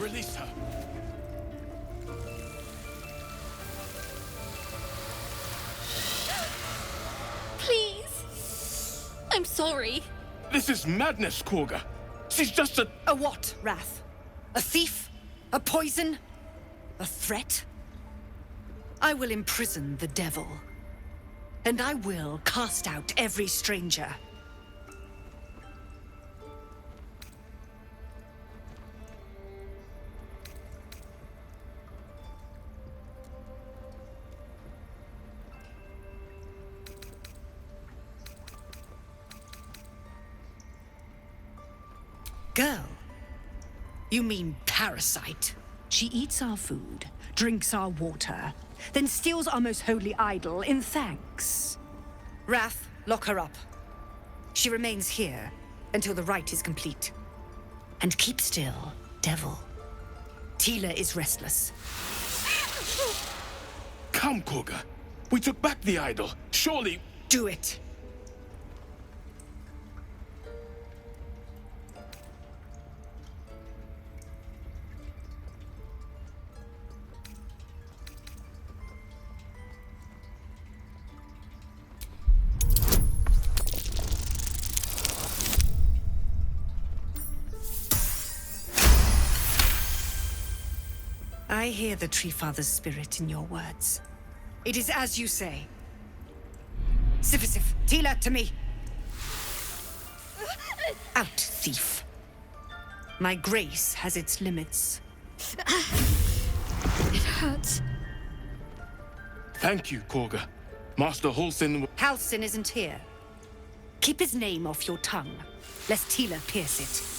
Release her. Please. I'm sorry. This is madness, Korga. She's just a... A what, Wrath? A thief? A poison? A threat? I will imprison the devil. And I will cast out every stranger. Girl? You mean parasite? She eats our food, drinks our water, then steals our most holy idol in thanks. Wrath, lock her up. She remains here until the rite is complete. And keep still, devil. Tila is restless. Come, Korga. We took back the idol. Surely... Do it. I hear the Tree Father's spirit in your words. It is as you say. Sifisif, Tila, to me! Out, thief. My grace has its limits. It hurts. Thank you, Korga. Master Halsin... Halsin isn't here. Keep his name off your tongue, lest Tila pierce it.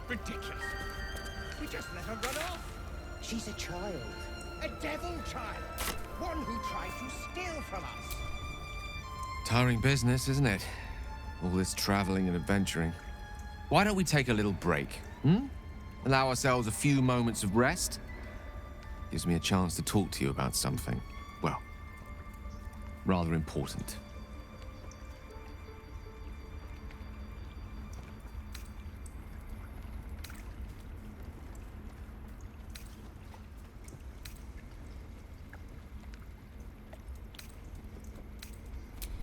Ridiculous. We just let her run off. She's a child. A devil child. One who tries to steal from us. Tiring business, isn't it? All this traveling and adventuring. Why don't we take a little break, hmm? Allow ourselves a few moments of rest? Gives me a chance to talk to you about something, well, rather important.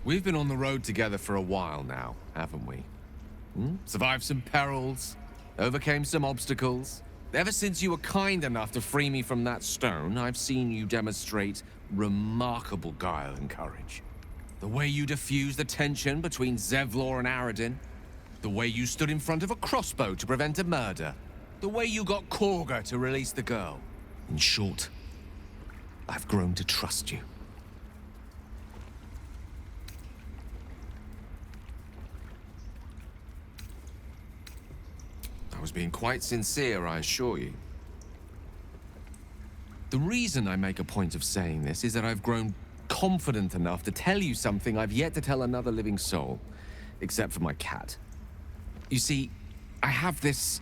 We've been on the road together for a while now, haven't we? Survived some perils, overcame some obstacles. Ever since you were kind enough to free me from that stone, I've seen you demonstrate remarkable guile and courage. The way you diffused the tension between Zevlor and Aradin. The way you stood in front of a crossbow to prevent a murder. The way you got Korga to release the girl. In short, I've grown to trust you. I was being quite sincere, I assure you. The reason I make a point of saying this is that I've grown confident enough to tell you something I've yet to tell another living soul, except for my cat. You see, I have this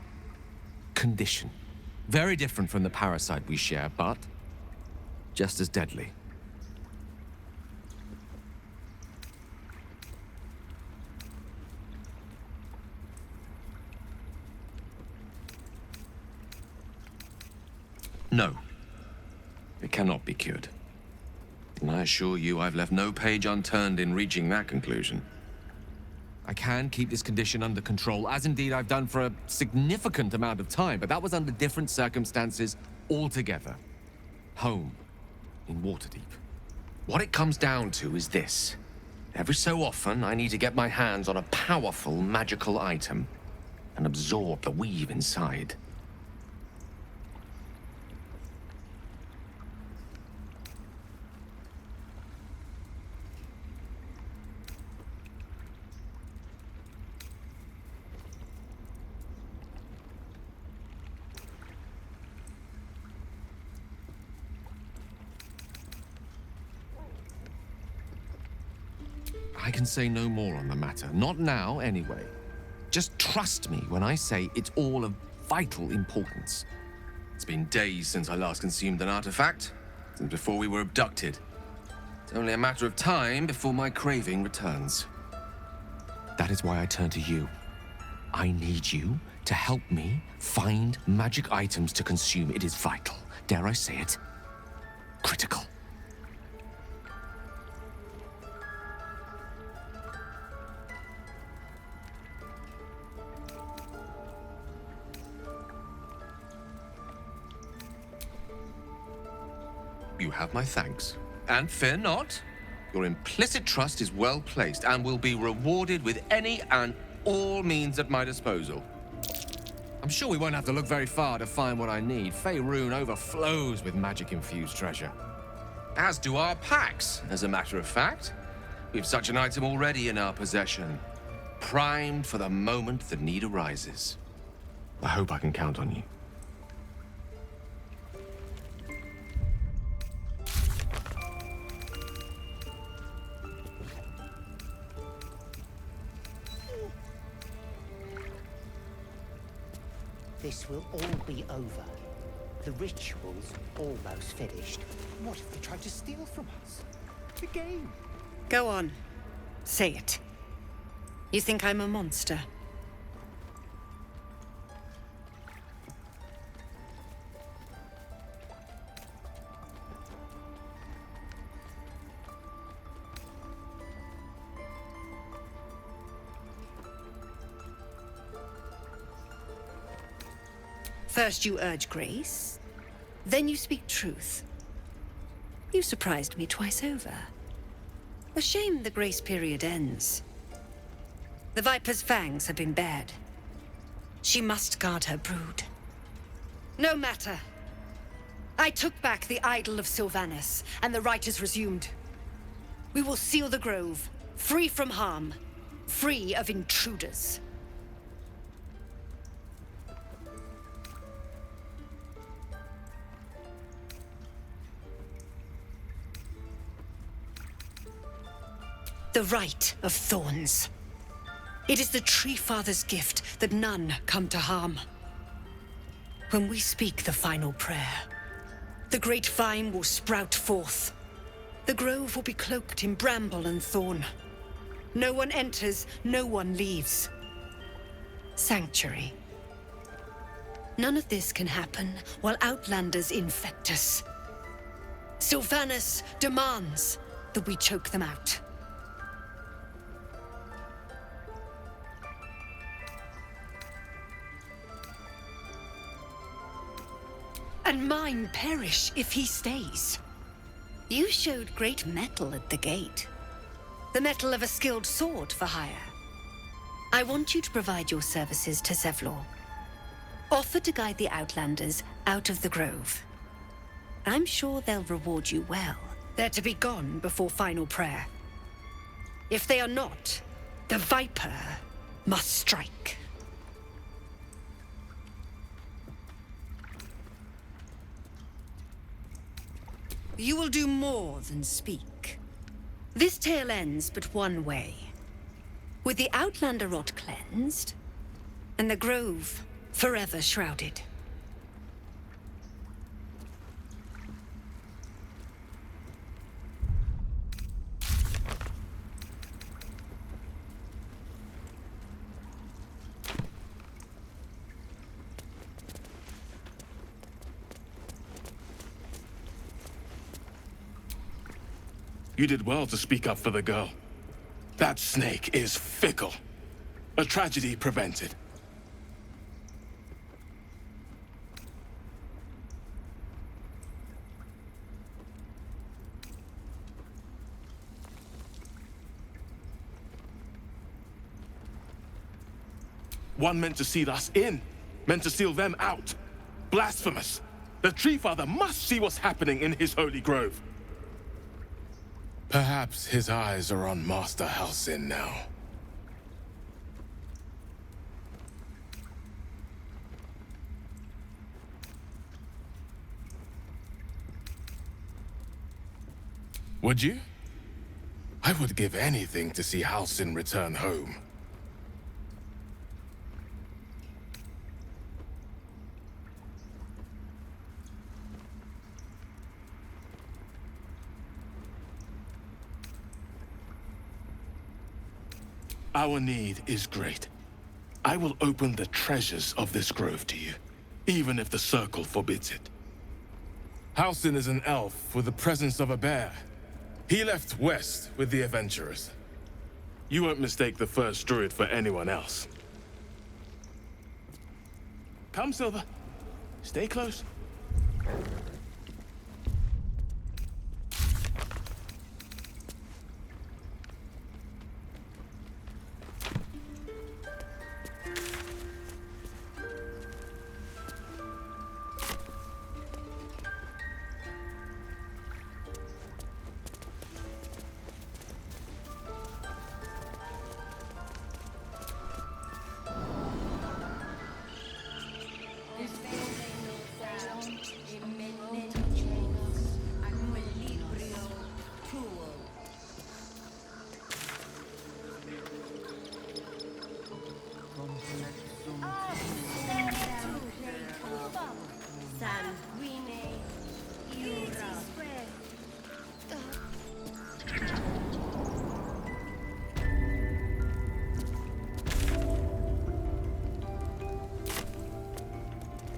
condition. Very different from the parasite we share, but just as deadly. No. It cannot be cured. And I assure you I've left no page unturned in reaching that conclusion. I can keep this condition under control, as indeed I've done for a significant amount of time, but that was under different circumstances altogether. Home, in Waterdeep. What it comes down to is this. Every so often, I need to get my hands on a powerful magical item and absorb the weave inside. I can say no more on the matter. Not now, anyway. Just trust me when I say it's all of vital importance. It's been days since I last consumed an artifact, since before we were abducted. It's only a matter of time before my craving returns. That is why I turn to you. I need you to help me find magic items to consume. It is vital. Dare I say it? Critical. You have my thanks. And fear not. Your implicit trust is well placed and will be rewarded with any and all means at my disposal. I'm sure we won't have to look very far to find what I need. Faerun overflows with magic-infused treasure. As do our packs, as a matter of fact. We've such an item already in our possession. Primed for the moment the need arises. I hope I can count on you. This will all be over. The ritual's almost finished. What if they tried to steal from us? Again? Go on. Say it. You think I'm a monster? First you urge grace, then you speak truth. You surprised me twice over. A shame the grace period ends. The Viper's fangs have been bared. She must guard her brood. No matter. I took back the idol of Sylvanas, and the rite is resumed. We will seal the grove, free from harm, free of intruders. The Rite of Thorns. It is the Tree Father's gift that none come to harm. When we speak the final prayer, the great vine will sprout forth. The grove will be cloaked in bramble and thorn. No one enters, no one leaves. Sanctuary. None of this can happen while Outlanders infect us. Sylvanas demands that we choke them out. And mine perish if he stays. You showed great mettle at the gate. The mettle of a skilled sword for hire. I want you to provide your services to Zevlor. Offer to guide the Outlanders out of the grove. I'm sure they'll reward you well. They're to be gone before final prayer. If they are not, the Viper must strike. You will do more than speak. This tale ends but one way. With the Outlander rot cleansed, and the grove forever shrouded. You did well to speak up for the girl. That snake is fickle. A tragedy prevented. One meant to seal us in, meant to seal them out. Blasphemous. The Tree Father must see what's happening in his holy grove. Perhaps his eyes are on Master Halsin now. Would you? I would give anything to see Halsin return home. Our need is great. I will open the treasures of this grove to you, even if the Circle forbids it. Halsin is an elf with the presence of a bear. He left west with the adventurers. You won't mistake the first druid for anyone else. Come, Silver. Stay close.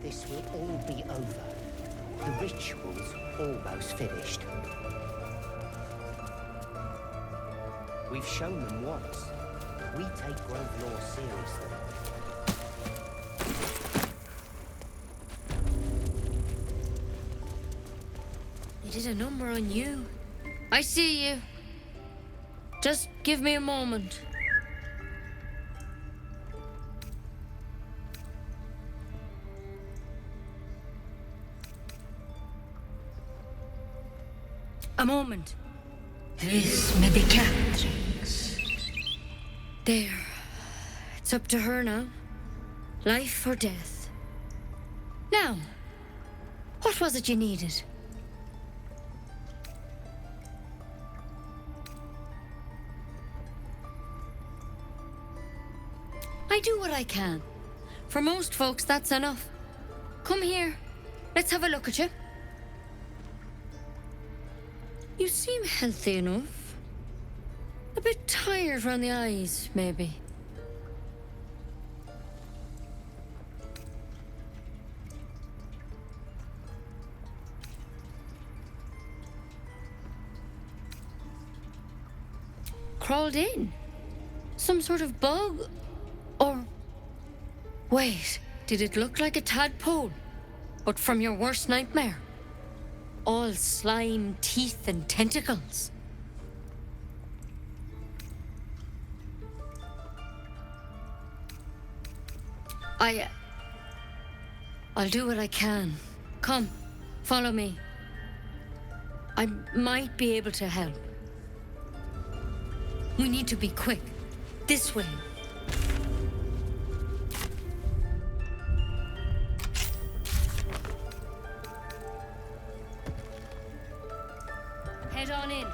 This will all be over. The ritual's almost finished. We've shown them once. We take Grove law seriously. They did a number on you. I see you. Just give me a moment. A moment. This may be Catherine's. There. It's up to her now. Life or death. Now, what was it you needed? I do what I can. For most folks, that's enough. Come here. Let's have a look at you. You seem healthy enough. A bit tired around the eyes, maybe. Crawled in? Some sort of bug? Or... Wait, did it look like a tadpole? But from your worst nightmare? All slime, teeth, and tentacles. I'll do what I can. Come, follow me. I might be able to help. We need to be quick. This way. Head on in.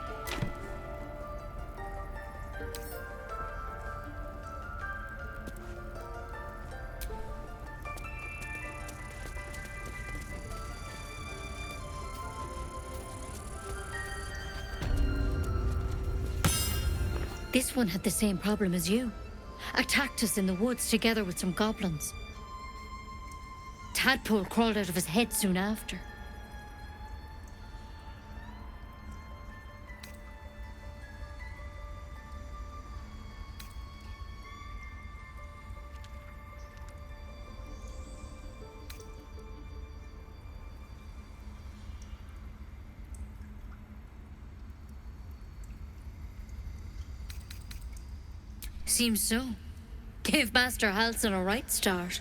This one had the same problem as you. Attacked us in the woods together with some goblins. Tadpole crawled out of his head soon after. Seems so. Gave Master Halsin a right start.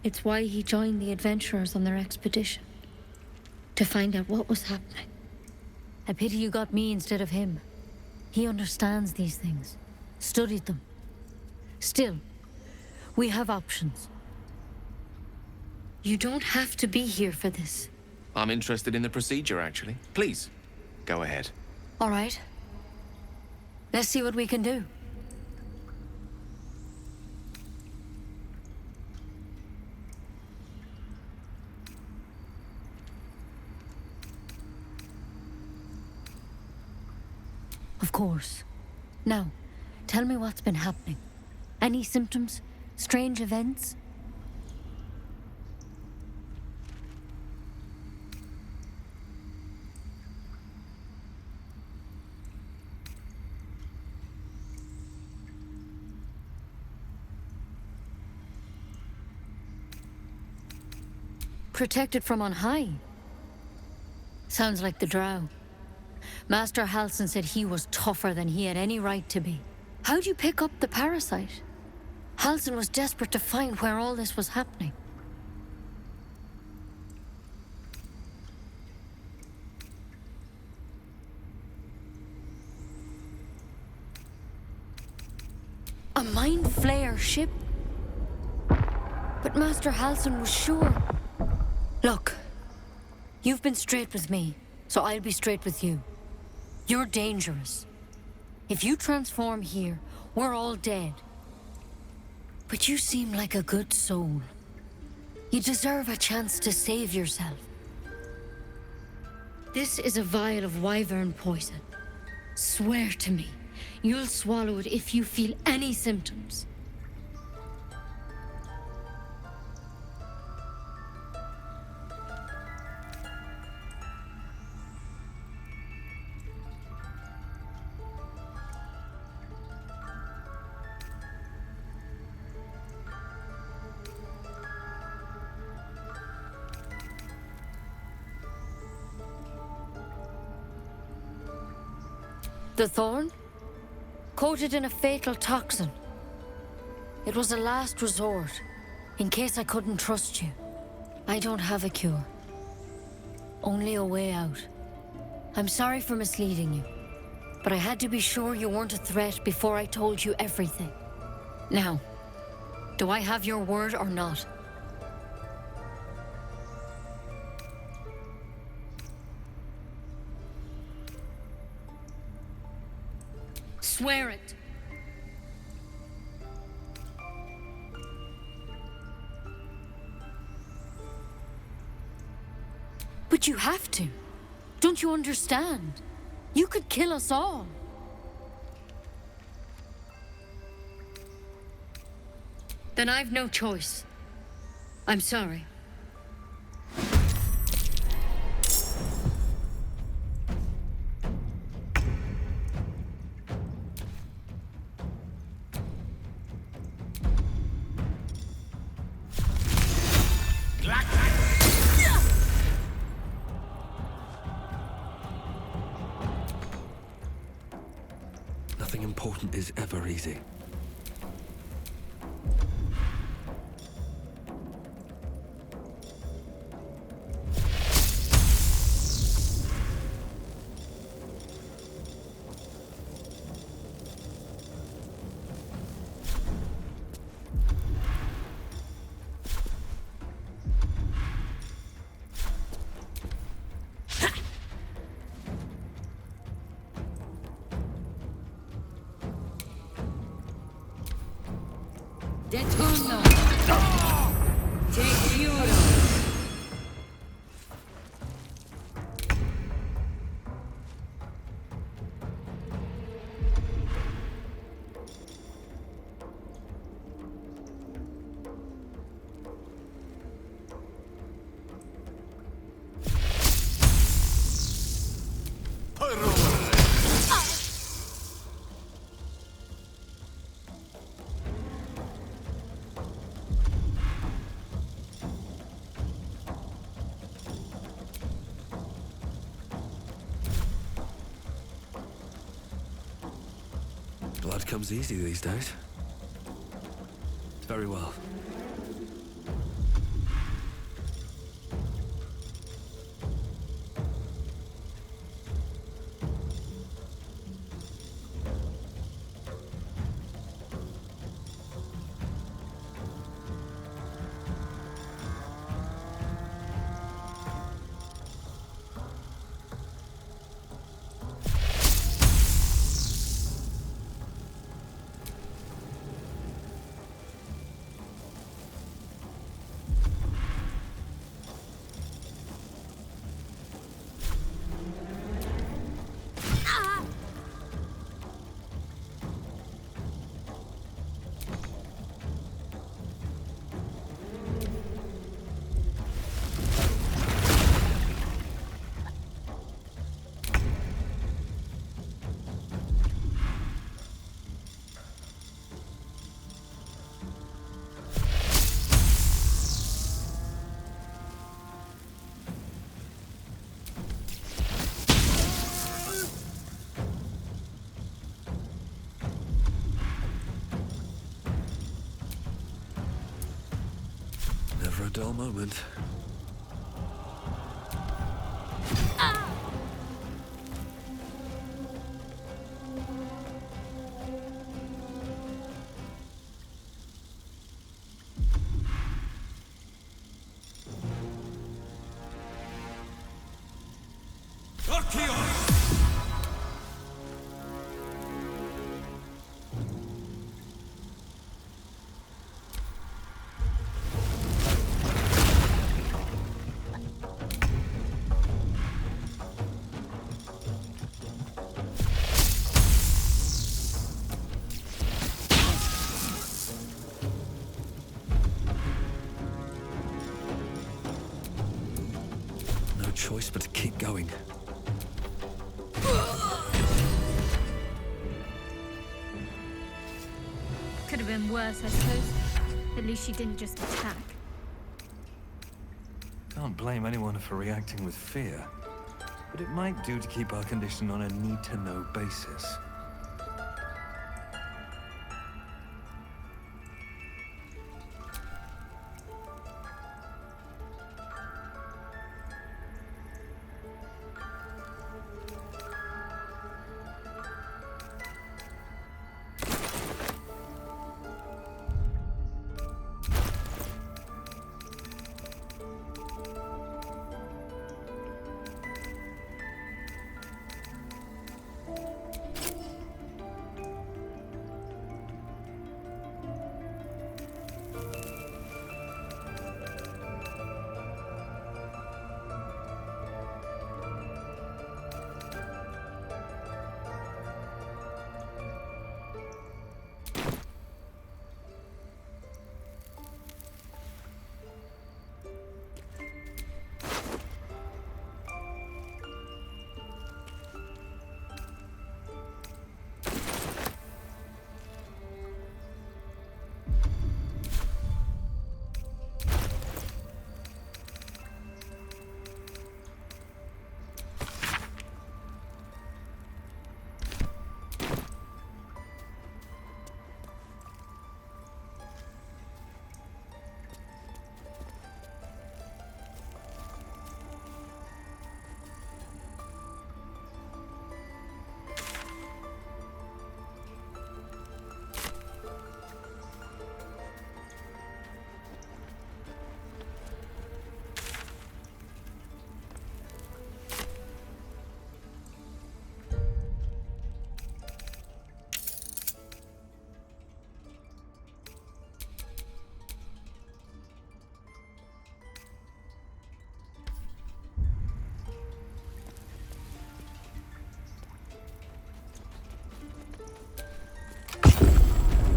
It's why he joined the adventurers on their expedition. To find out what was happening. A pity you got me instead of him. He understands these things, studied them. Still, we have options. You don't have to be here for this. I'm interested in the procedure, actually. Please, go ahead. All right. Let's see what we can do. Of course. Now, tell me what's been happening. Any symptoms? Strange events? Protected from on high. Sounds like the Drow. Master Halsin said he was tougher than he had any right to be. How'd you pick up the parasite? Halsin was desperate to find where all this was happening. A Mind Flayer ship? But Master Halsin was sure. Look, you've been straight with me, so I'll be straight with you. You're dangerous. If you transform here, we're all dead. But you seem like a good soul. You deserve a chance to save yourself. This is a vial of wyvern poison. Swear to me, you'll swallow it if you feel any symptoms. The thorn? Coated in a fatal toxin. It was a last resort, in case I couldn't trust you. I don't have a cure. Only a way out. I'm sorry for misleading you, but I had to be sure you weren't a threat before I told you everything. Now, do I have your word or not? Swear it. But you have to. Don't you understand? You could kill us all. Then I've no choice. I'm sorry. Nothing important is ever easy. Detuno! Securo! Blood comes easy these days. Very well. a dull moment. No choice but to keep going. Could have been worse, I suppose. At least she didn't just attack. Can't blame anyone for reacting with fear, but it might do to keep our condition on a need-to-know basis.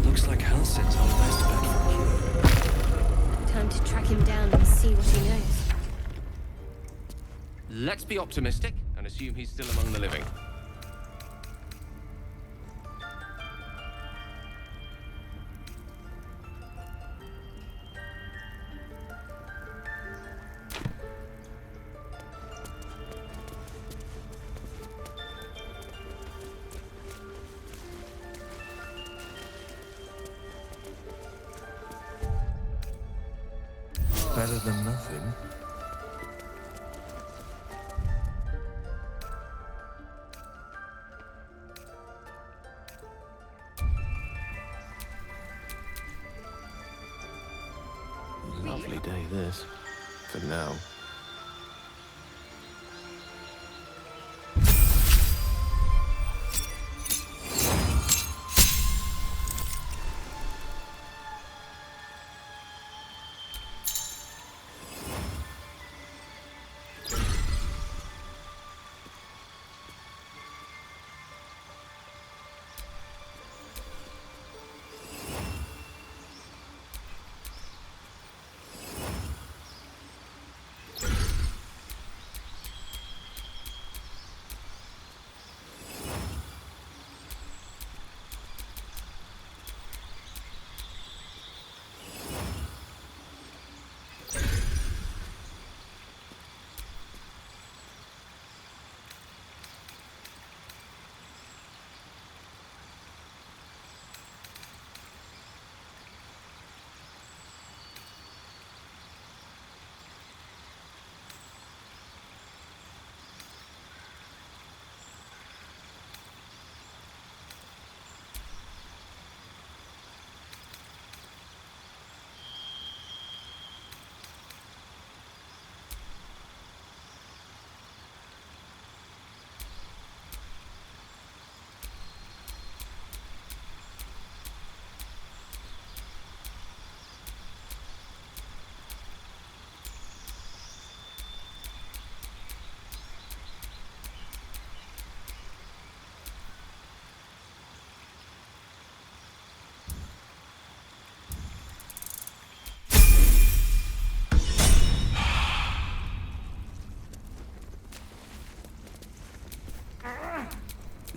Looks like Halsin's our best bet for a cure. Time to track him down and see what he knows. Let's be optimistic and assume he's still among the living. Better than nothing. Lovely day, this. For now.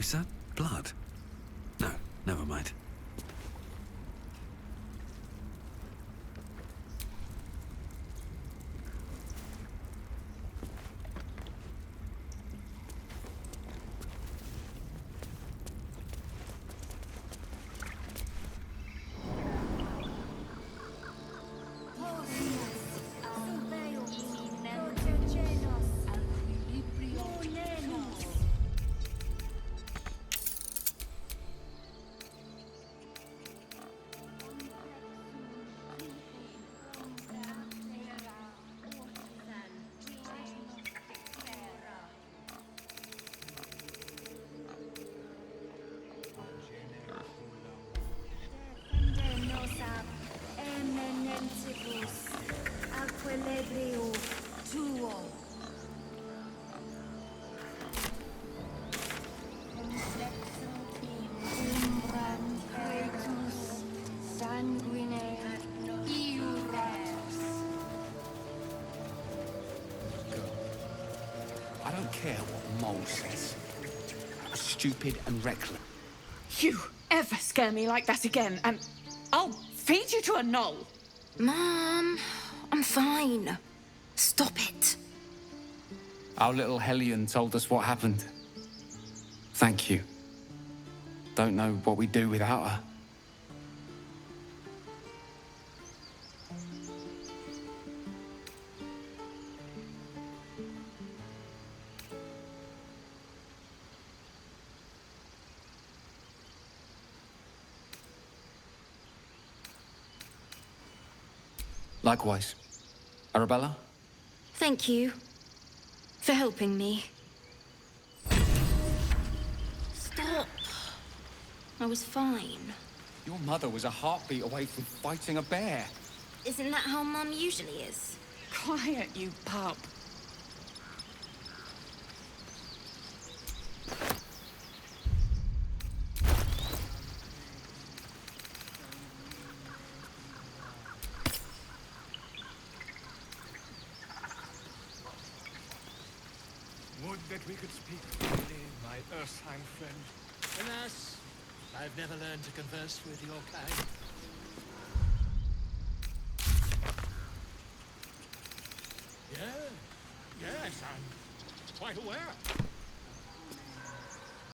Is that blood? No, never mind. I don't care what Mole says. Stupid and reckless. You ever scare me like that again, and I'll feed you to a knoll. Mom, I'm fine. Stop it. Our little Hellion told us what happened. Thank you. Don't know what we'd do without her. Likewise. Arabella? Thank you for helping me. Stop. I was fine. Your mother was a heartbeat away from fighting a bear. Isn't that how Mum usually is? Quiet, you pup. Would that we could speak freely, my Earthheim friend. Alas, I've never learned to converse with your kind. Yes, I'm quite aware.